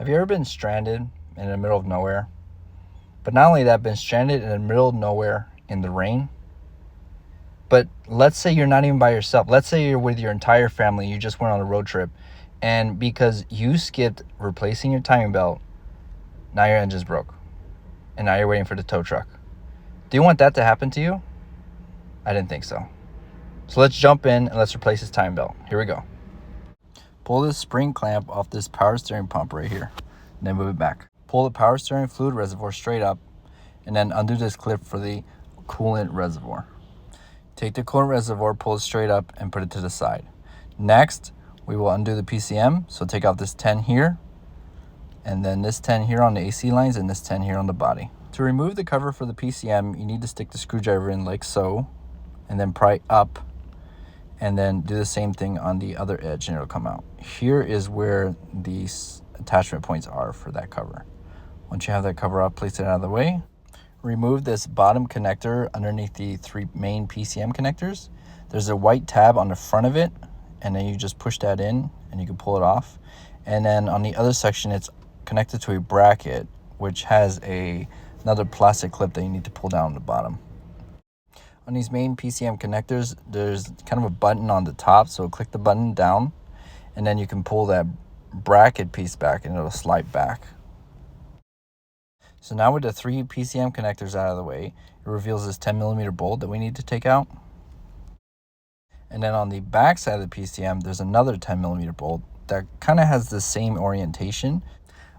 Have you ever been stranded in the middle of nowhere? But not only that, been stranded in the middle of nowhere in the rain. But let's say you're not even by yourself. Let's say you're with your entire family. You just went on a road trip. And because you skipped replacing your timing belt, now your engine's broke. And now you're waiting for the tow truck. Do you want that to happen to you? I didn't think so. So let's jump in and let's replace this timing belt. Here we go. Pull this spring clamp off this power steering pump right here, and then move it back. Pull the power steering fluid reservoir straight up, and then undo this clip for the coolant reservoir. Take the coolant reservoir, pull it straight up, and put it to the side. Next, we will undo the PCM, so take out this 10 here, and then this 10 here on the AC lines, and this 10 here on the body. To remove the cover for the PCM, you need to stick the screwdriver in like so, and then pry up, and then do the same thing on the other edge and it'll come out. Here is where these attachment points are for that cover. Once you have that cover up, place it out of the way. Remove this bottom connector underneath the 3 main PCM connectors. There's a white tab on the front of it, and then you just push that in and you can pull it off. And then on the other section, it's connected to a bracket, which has another plastic clip that you need to pull down on the bottom. On these main PCM connectors, there's kind of a button on the top, so click the button down, and then you can pull that bracket piece back and it'll slide back. So now with the 3 PCM connectors out of the way, it reveals this 10mm bolt that we need to take out. And then on the back side of the PCM, there's another 10mm bolt that kind of has the same orientation.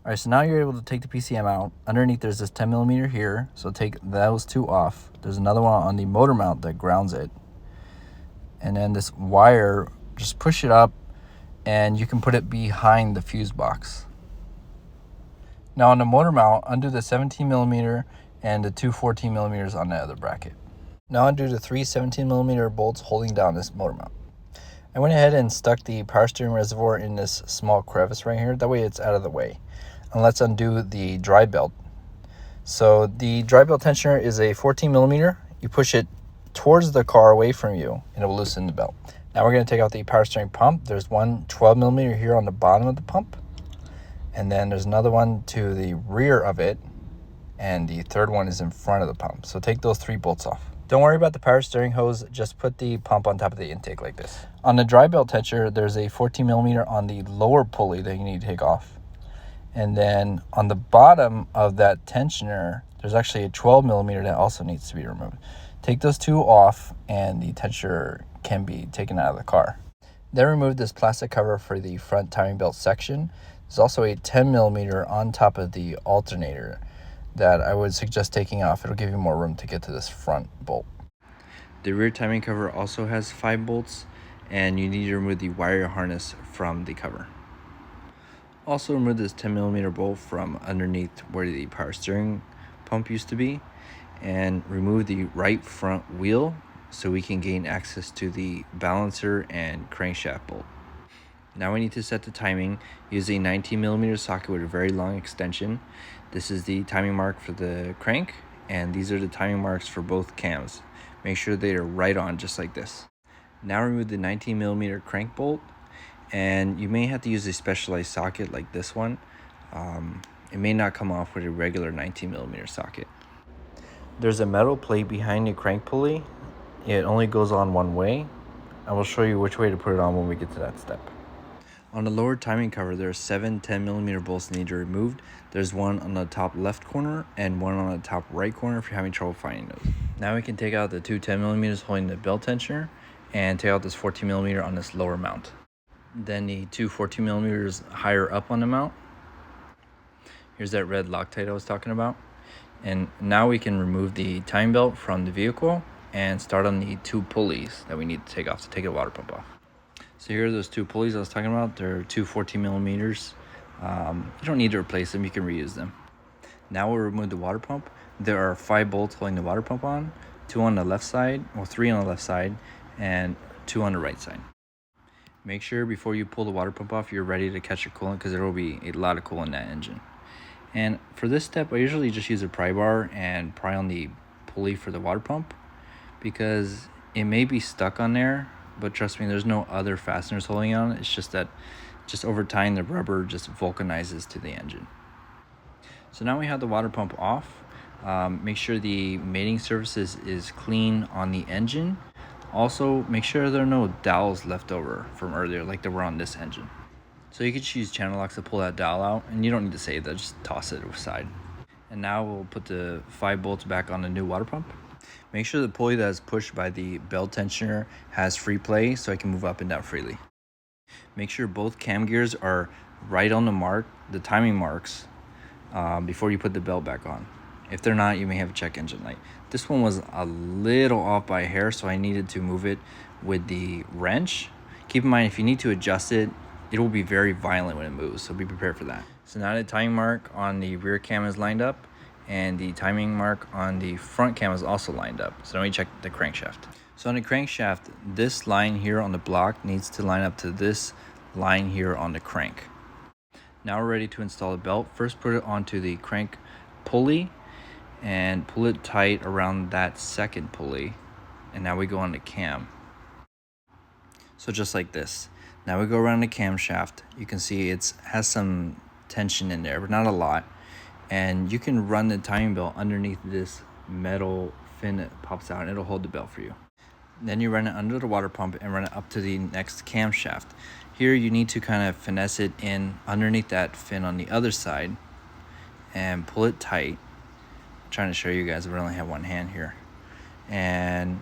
All right, so now you're able to take the PCM out. Underneath there's this 10mm here, so take those 2 off. There's another one on the motor mount that grounds it. And then this wire, just push it up and you can put it behind the fuse box. Now on the motor mount, undo the 17mm and the 2 14mm on the other bracket. Now undo the 3 17mm bolts holding down this motor mount. I went ahead and stuck the power steering reservoir in this small crevice right here. That way it's out of the way. And let's undo the dry belt. So the dry belt tensioner is a 14mm. You push it towards the car away from you and it will loosen the belt. Now we're going to take out the power steering pump. There's one 12mm here on the bottom of the pump. And then there's another one to the rear of it. And the third one is in front of the pump. So take those 3 bolts off. Don't worry about the power steering hose. Just put the pump on top of the intake like this. On the dry belt tensioner, there's a 14mm on the lower pulley that you need to take off. And then on the bottom of that tensioner, there's actually a 12mm that also needs to be removed. Take those 2 off and the tensioner can be taken out of the car. Then remove this plastic cover for the front timing belt section. There's also a 10mm on top of the alternator that I would suggest taking off. It'll give you more room to get to this front bolt. The rear timing cover also has 5 bolts, and you need to remove the wire harness from the cover. Also remove this 10mm bolt from underneath where the power steering pump used to be, and remove the right front wheel so we can gain access to the balancer and crankshaft bolt. Now we need to set the timing. Use a 19mm socket with a very long extension. This is the timing mark for the crank, and these are the timing marks for both cams. Make sure they are right on, just like this. Now remove the 19mm crank bolt, and you may have to use a specialized socket like this one. It may not come off with a regular 19mm socket. There's a metal plate behind the crank pulley. It only goes on one way. I will show you which way to put it on when we get to that step. On the lower timing cover, there are 7 10mm bolts that need to be removed. There's one on the top left corner and one on the top right corner if you're having trouble finding those. Now we can take out the 2 10mm holding the belt tensioner and take out this 14mm on this lower mount. Then the 2 14mm higher up on the mount. Here's that red Loctite I was talking about. And now we can remove the timing belt from the vehicle and start on the 2 pulleys that we need to take off to take the water pump off. So here are those 2 pulleys I was talking about. They're 2 14mm. You don't need to replace them, you can reuse them. Now we'll remove the water pump. There are 5 bolts holding the water pump on, 2 on the left side, or 3 on the left side, and 2 on the right side. Make sure before you pull the water pump off, you're ready to catch your coolant because there will be a lot of coolant in that engine. And for this step, I usually just use a pry bar and pry on the pulley for the water pump because it may be stuck on there, but trust me, there's no other fasteners holding on. It's just that Just over time, the rubber just vulcanizes to the engine. So now we have the water pump off. Make sure the mating surfaces is clean on the engine. Also, make sure there are no dowels left over from earlier like there were on this engine. So you could just use channel locks to pull that dowel out, and you don't need to save that, just toss it aside. And now we'll put the 5 bolts back on the new water pump. Make sure the pulley that is pushed by the belt tensioner has free play so it can move up and down freely. Make sure both cam gears are right on the timing marks, before you put the belt back on. If they're not, you may have a check engine light. This one was a little off by a hair, so I needed to move it with the wrench. Keep in mind, if you need to adjust it, it will be very violent when it moves, so be prepared for that. So now the timing mark on the rear cam is lined up, and the timing mark on the front cam is also lined up. So now we check the crankshaft. So on the crankshaft, this line here on the block needs to line up to this line here on the crank. Now we're ready to install the belt. First, put it onto the crank pulley and pull it tight around that second pulley. And now we go on the cam. So just like this. Now we go around the camshaft. You can see it has some tension in there, but not a lot. And you can run the timing belt underneath this metal fin that pops out, and it'll hold the belt for you. Then you run it under the water pump and run it up to the next camshaft. Here you need to kind of finesse it in underneath that fin on the other side and pull it tight. I'm trying to show you guys, but I only have one hand here. And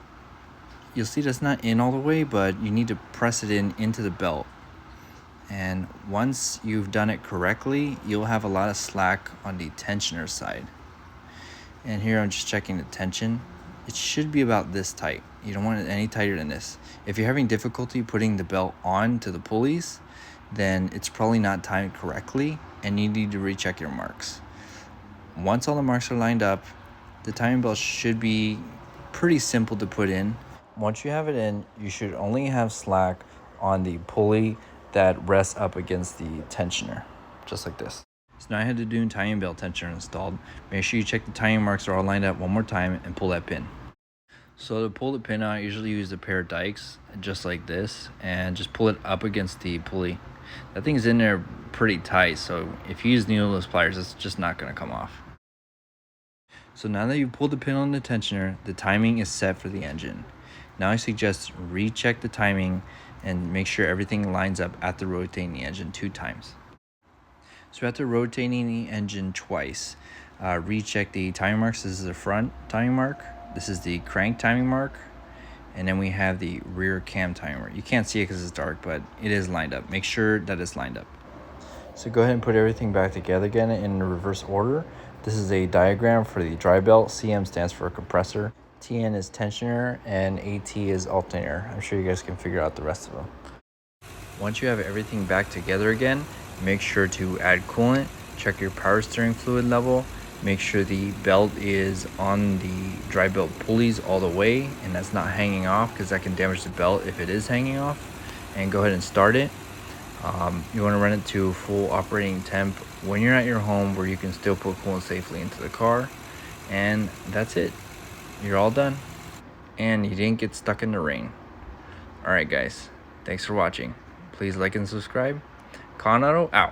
you'll see that's not in all the way, but you need to press it into the belt. And once you've done it correctly, you'll have a lot of slack on the tensioner side. And here I'm just checking the tension. It should be about this tight. You don't want it any tighter than this. If you're having difficulty putting the belt on to the pulleys, then it's probably not timed correctly and you need to recheck your marks. Once all the marks are lined up, the timing belt should be pretty simple to put in. Once you have it in, you should only have slack on the pulley that rests up against the tensioner, just like this. So now I had to do timing belt tensioner installed. Make sure you check the timing marks are all lined up one more time and pull that pin. So to pull the pin out, I usually use a pair of dikes, just like this, and just pull it up against the pulley. That thing's in there pretty tight, so if you use needleless pliers, it's just not gonna come off. So now that you've pulled the pin on the tensioner, the timing is set for the engine. Now I suggest recheck the timing and make sure everything lines up after rotating the engine 2 times. So after rotating the engine twice, recheck the timing marks. This is the front timing mark. This is the crank timing mark. And then we have the rear cam timing mark. You can't see it because it's dark, but it is lined up. Make sure that it's lined up. So go ahead and put everything back together again in reverse order. This is a diagram for the dry belt. CM stands for compressor. TN is tensioner, and AT is alternator. I'm sure you guys can figure out the rest of them. Once you have everything back together again, make sure to add coolant, check your power steering fluid level, make sure the belt is on the dry belt pulleys all the way and that's not hanging off, because that can damage the belt if it is hanging off, and go ahead and start it. You want to run it to full operating temp when you're at your home where you can still put coolant safely into the car, and that's it. You're all done, and you didn't get stuck in the rain. Alright guys, thanks for watching. Please like and subscribe. Con Auto out.